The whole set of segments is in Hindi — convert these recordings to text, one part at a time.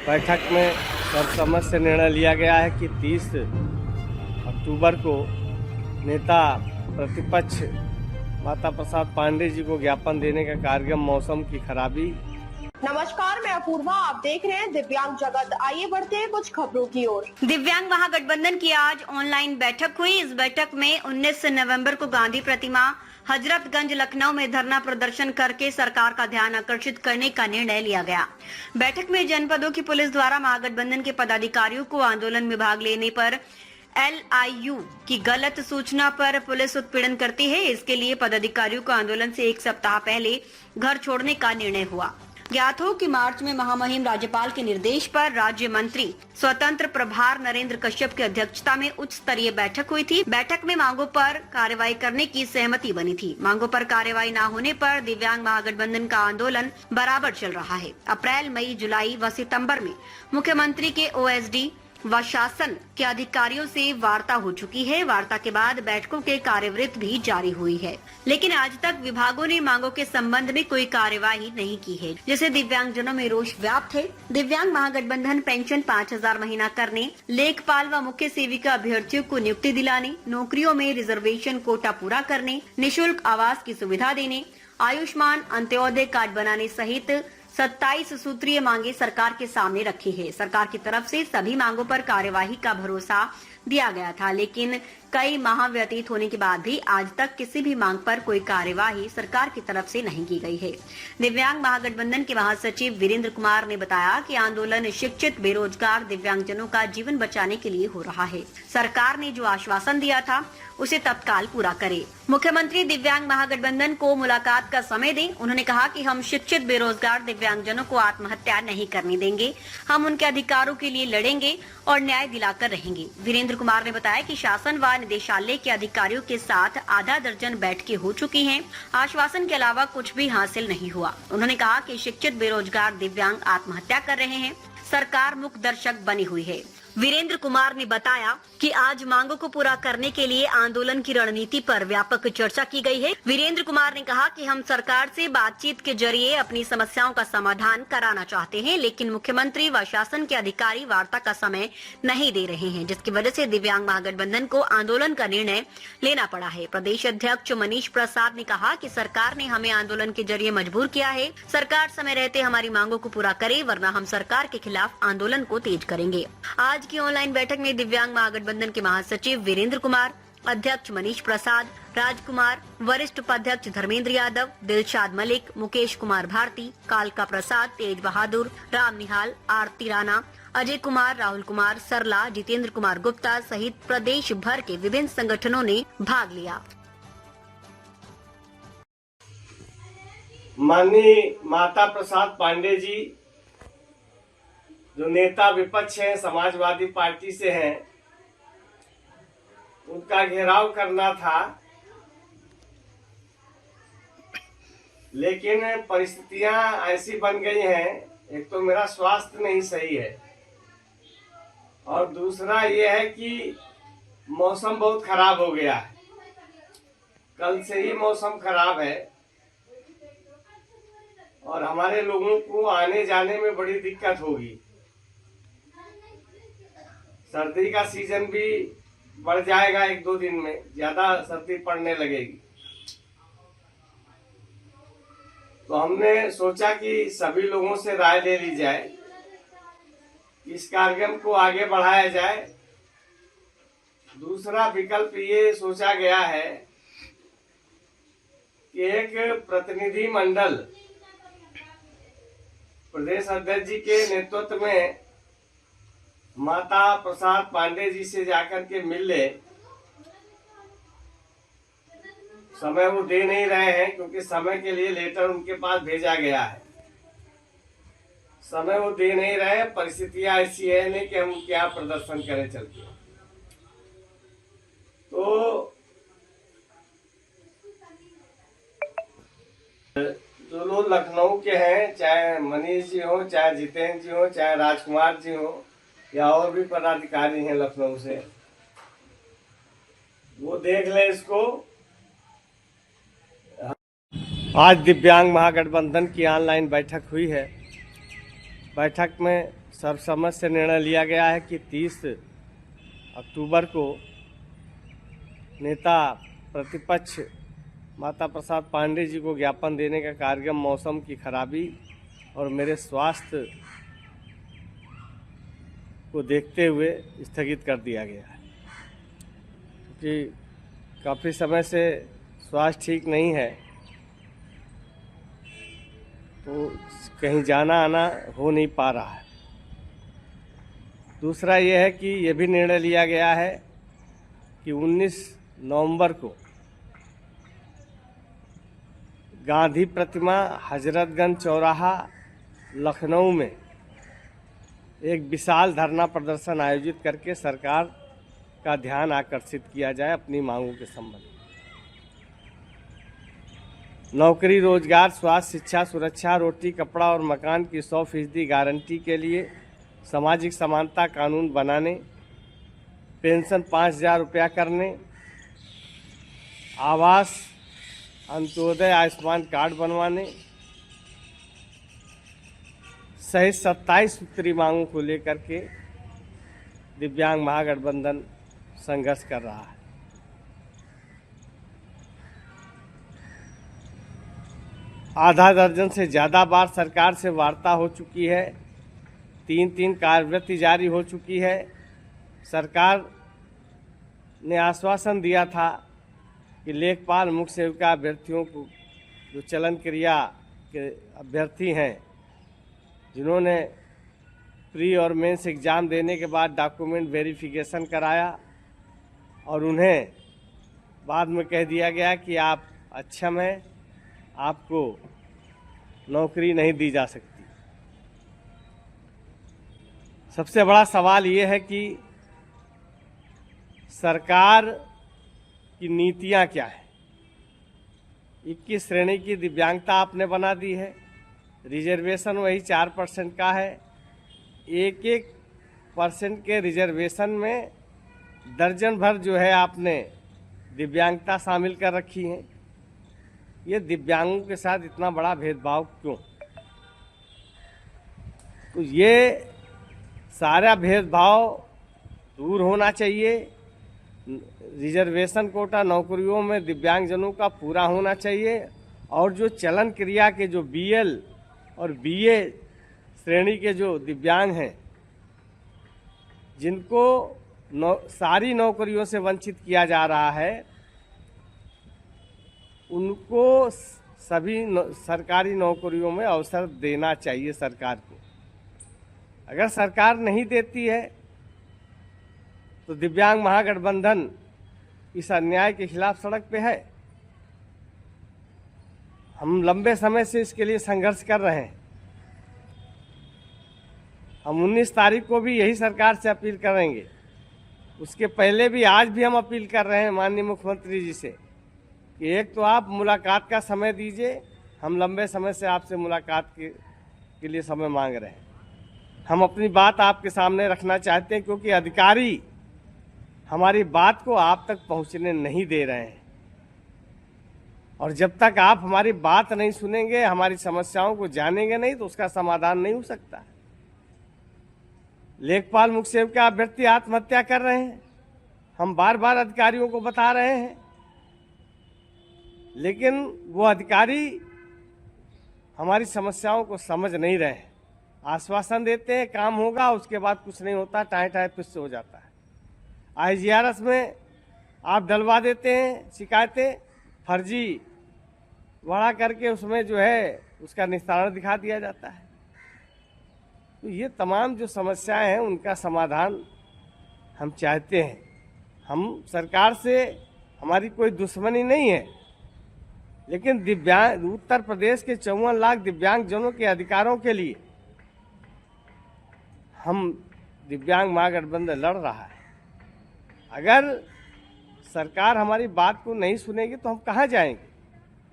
बैठक में सर्वसम्मत से निर्णय लिया गया है कि 30 अक्टूबर को नेता प्रतिपक्ष माता प्रसाद पांडे जी को ज्ञापन देने का कार्यक्रम मौसम की खराबी। नमस्कार, मैं अपूर्वा, आप देख रहे हैं दिव्यांग जगत। आइए बढ़ते हैं कुछ खबरों की ओर। दिव्यांग महागठबंधन की आज ऑनलाइन बैठक हुई। इस बैठक में 19 नवंबर को गांधी प्रतिमा हजरतगंज लखनऊ में धरना प्रदर्शन करके सरकार का ध्यान आकर्षित करने का निर्णय लिया गया। बैठक में जनपदों की पुलिस द्वारा महागठबंधन के पदाधिकारियों को आंदोलन में भाग लेने पर LIU की गलत सूचना पर पुलिस उत्पीड़न करती है। इसके लिए पदाधिकारियों को आंदोलन से 1 सप्ताह पहले घर छोड़ने का निर्णय हुआ। ज्ञात हो कि मार्च में महामहिम राज्यपाल के निर्देश पर राज्य मंत्री स्वतंत्र प्रभार नरेंद्र कश्यप की अध्यक्षता में उच्च स्तरीय बैठक हुई थी। बैठक में मांगों पर कार्रवाई करने की सहमति बनी थी। मांगों पर कार्रवाई न होने पर दिव्यांग महागठबंधन का आंदोलन बराबर चल रहा है। अप्रैल, मई, जुलाई व सितंबर में मुख्यमंत्री के OSD व शासन के अधिकारियों से वार्ता हो चुकी है। वार्ता के बाद बैठकों के कार्यवृत्त भी जारी हुई है, लेकिन आज तक विभागों ने मांगों के संबंध में कोई कार्यवाही नहीं की है, जिससे दिव्यांगजनों में रोष व्याप्त है। दिव्यांग महागठबंधन पेंशन 5000 महीना करने, लेखपाल व मुख्य सेविका अभ्यर्थियों को नियुक्ति दिलाने, नौकरियों में रिजर्वेशन कोटा पूरा करने, निःशुल्क आवास की सुविधा देने, आयुष्मान अंत्योदय कार्ड बनाने सहित 27 सूत्रीय मांगे सरकार के सामने रखी है। सरकार की तरफ से सभी मांगों पर कार्यवाही का भरोसा दिया गया था, लेकिन कई माह व्यतीत होने के बाद भी आज तक किसी भी मांग पर कोई कार्यवाही सरकार की तरफ से नहीं की गई है। दिव्यांग महागठबंधन के महासचिव वीरेंद्र कुमार ने बताया कि आंदोलन शिक्षित, बेरोजगार दिव्यांगजनों का जीवन बचाने के लिए हो रहा है। सरकार ने जो आश्वासन दिया था उसे तत्काल पूरा करे। मुख्यमंत्री दिव्यांग महागठबंधन को मुलाकात का समय दें। उन्होंने कहा कि हम शिक्षित, बेरोजगार दिव्यांगजनों को आत्महत्या नहीं करने देंगे। हम उनके अधिकारों के लिए लड़ेंगे और न्याय दिलाकर रहेंगे। वीरेंद्र कुमार ने बताया कि शासन व निदेशालय के अधिकारियों के साथ आधा दर्जन बैठकें हो चुकी हैं। आश्वासन के अलावा कुछ भी हासिल नहीं हुआ। उन्होंने कहा कि शिक्षित, बेरोजगार दिव्यांग आत्महत्या कर रहे हैं। सरकार मूक दर्शक बनी हुई है। वीरेंद्र कुमार ने बताया कि आज मांगों को पूरा करने के लिए आंदोलन की रणनीति पर व्यापक चर्चा की गई है। वीरेंद्र कुमार ने कहा कि हम सरकार से बातचीत के जरिए अपनी समस्याओं का समाधान कराना चाहते हैं, लेकिन मुख्यमंत्री व शासन के अधिकारी वार्ता का समय नहीं दे रहे हैं, जिसकी वजह से दिव्यांग महागठबंधन को आंदोलन का निर्णय लेना पड़ा है। प्रदेश अध्यक्ष मनीष प्रसाद ने कहा कि सरकार ने हमें आंदोलन के जरिए मजबूर किया है। सरकार समय रहते हमारी मांगों को पूरा करे, वरना हम सरकार के खिलाफ आंदोलन को तेज करेंगे। आज की ऑनलाइन बैठक में दिव्यांग महागठबंधन के महासचिव वीरेंद्र कुमार, अध्यक्ष मनीष प्रसाद, राजकुमार, वरिष्ठ उपाध्यक्ष धर्मेंद्र यादव, दिलशाद मलिक, मुकेश कुमार भारती, कालका प्रसाद, तेज बहादुर, राम निहाल, आरती राणा, अजय कुमार, राहुल कुमार सरला, जितेंद्र कुमार गुप्ता सहित प्रदेश भर के विभिन्न संगठनों ने भाग लिया। माननीय माता प्रसाद पांडे जी जो नेता विपक्ष हैं, समाजवादी पार्टी से हैं, उनका घेराव करना था, लेकिन परिस्थितियां ऐसी बन गई हैं। एक तो मेरा स्वास्थ्य नहीं सही है और दूसरा ये है कि मौसम बहुत खराब हो गया है। कल से ही मौसम खराब है और हमारे लोगों को आने जाने में बड़ी दिक्कत होगी। सर्दी का सीजन भी बढ़ जाएगा, 1-2 दिन में ज्यादा सर्दी पड़ने लगेगी। तो हमने सोचा कि सभी लोगों से राय ले ली जाए, इस कार्यक्रम को आगे बढ़ाया जाए। दूसरा विकल्प ये सोचा गया है कि एक प्रतिनिधि मंडल प्रदेश अध्यक्ष जी के नेतृत्व में माता प्रसाद पांडे जी से जाकर के मिल ले। समय वो दे नहीं रहे हैं क्योंकि समय के लिए लेटर उनके पास भेजा गया है। समय वो दे नहीं रहे, परिस्थितियां ऐसी है नहीं कि हम क्या प्रदर्शन करें चलते। तो जो लोग लखनऊ के हैं, चाहे मनीष जी हो, चाहे जितेंद्र जी हो, चाहे राजकुमार जी हो या और भी पदाधिकारी हैं लखनऊ से, वो देख ले इसको। आज दिव्यांग महागठबंधन की ऑनलाइन बैठक हुई है। बैठक में सर्वसम्मत से निर्णय लिया गया है कि 30 अक्टूबर को नेता प्रतिपक्ष माता प्रसाद पांडे जी को ज्ञापन देने का कार्यक्रम मौसम की खराबी और मेरे स्वास्थ्य को देखते हुए स्थगित कर दिया गया है, क्योंकि काफ़ी समय से स्वास्थ्य ठीक नहीं है, तो कहीं जाना आना हो नहीं पा रहा है। दूसरा ये है कि ये भी निर्णय लिया गया है कि 19 नवंबर को गांधी प्रतिमा हजरतगंज चौराहा लखनऊ में एक विशाल धरना प्रदर्शन आयोजित करके सरकार का ध्यान आकर्षित किया जाए अपनी मांगों के संबंध में। नौकरी, रोजगार, स्वास्थ्य, शिक्षा, सुरक्षा, रोटी, कपड़ा और मकान की 100% गारंटी के लिए सामाजिक समानता कानून बनाने, पेंशन 5,000 रुपया करने, आवास, अंत्योदय, आयुष्मान कार्ड बनवाने सहित 27 सूत्री मांगों को लेकर के दिव्यांग महागठबंधन संघर्ष कर रहा है। आधा दर्जन से ज़्यादा बार सरकार से वार्ता हो चुकी है, 3 कार्यवृत्ति जारी हो चुकी है। सरकार ने आश्वासन दिया था कि लेखपाल, मुख्य सेविका अभ्यर्थियों को, जो चलन क्रिया के अभ्यर्थी हैं, जिन्होंने प्री और मेंस एग्ज़ाम देने के बाद डॉक्यूमेंट वेरिफिकेशन कराया और उन्हें बाद में कह दिया गया कि आप अक्षम हैं, आपको नौकरी नहीं दी जा सकती। सबसे बड़ा सवाल ये है कि सरकार की नीतियां क्या है। 21 श्रेणी की दिव्यांगता आपने बना दी है, रिजर्वेशन वही 4% का है। 1% के रिजर्वेशन में दर्जन भर जो है आपने दिव्यांगता शामिल कर रखी हैं। ये दिव्यांगों के साथ इतना बड़ा भेदभाव क्यों? तो ये सारा भेदभाव दूर होना चाहिए। रिजर्वेशन कोटा नौकरियों में दिव्यांगजनों का पूरा होना चाहिए और जो चलन क्रिया के जो BL और BA श्रेणी के जो दिव्यांग हैं, जिनको सारी नौकरियों से वंचित किया जा रहा है, उनको सभी सरकारी नौकरियों में अवसर देना चाहिए सरकार को। अगर सरकार नहीं देती है तो दिव्यांग महागठबंधन इस अन्याय के खिलाफ सड़क पे है। हम लंबे समय से इसके लिए संघर्ष कर रहे हैं। हम 19 तारीख को भी यही सरकार से अपील करेंगे। उसके पहले भी आज भी हम अपील कर रहे हैं माननीय मुख्यमंत्री जी से कि एक तो आप मुलाकात का समय दीजिए। हम लंबे समय से आपसे मुलाकात के लिए समय मांग रहे हैं। हम अपनी बात आपके सामने रखना चाहते हैं, क्योंकि अधिकारी हमारी बात को आप तक पहुंचने नहीं दे रहे हैं। और जब तक आप हमारी बात नहीं सुनेंगे, हमारी समस्याओं को जानेंगे नहीं, तो उसका समाधान नहीं हो सकता। लेखपाल, मुख्य सेविका अभ्यर्थी आत्महत्या कर रहे हैं। हम बार बार अधिकारियों को बता रहे हैं, लेकिन वो अधिकारी हमारी समस्याओं को समझ नहीं रहे हैं। आश्वासन देते हैं काम होगा, उसके बाद कुछ नहीं होता, टाए फिर से हो जाता है। IGRS में आप डलवा देते हैं शिकायतें, फर्जी बढ़ा करके उसमें जो है उसका निस्तारण दिखा दिया जाता है। तो ये तमाम जो समस्याएं हैं, उनका समाधान हम चाहते हैं। हम सरकार से हमारी कोई दुश्मनी नहीं है, लेकिन दिव्यांग उत्तर प्रदेश के 54 लाख दिव्यांगजनों के अधिकारों के लिए हम दिव्यांग महागठबंधन लड़ रहा है। अगर सरकार हमारी बात को नहीं सुनेगी तो हम कहाँ जाएंगे?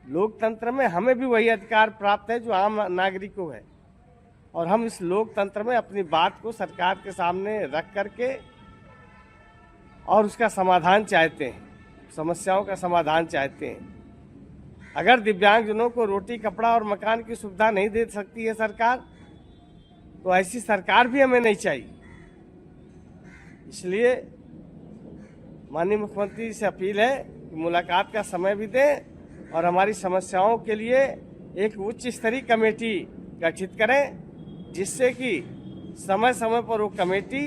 लोकतंत्र में हमें भी वही अधिकार प्राप्त है जो आम नागरिक को है, और हम इस लोकतंत्र में अपनी बात को सरकार के सामने रख करके और उसका समाधान चाहते हैं, समस्याओं का समाधान चाहते हैं। अगर दिव्यांगजनों को रोटी, कपड़ा और मकान की सुविधा नहीं दे सकती है सरकार, तो ऐसी सरकार भी हमें नहीं चाहिए। इसलिए माननीय मुख्यमंत्री से अपील है कि मुलाकात का समय भी दें और हमारी समस्याओं के लिए एक उच्च स्तरीय कमेटी गठित करें, जिससे कि समय समय पर वो कमेटी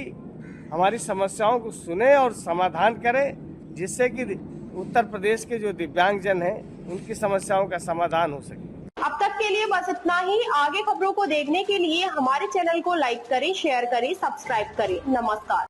हमारी समस्याओं को सुने और समाधान करे, जिससे कि उत्तर प्रदेश के जो दिव्यांगजन हैं उनकी समस्याओं का समाधान हो सके। अब तक के लिए बस इतना ही। आगे खबरों को देखने के लिए हमारे चैनल को लाइक करें, शेयर करें, सब्सक्राइब करें। नमस्कार।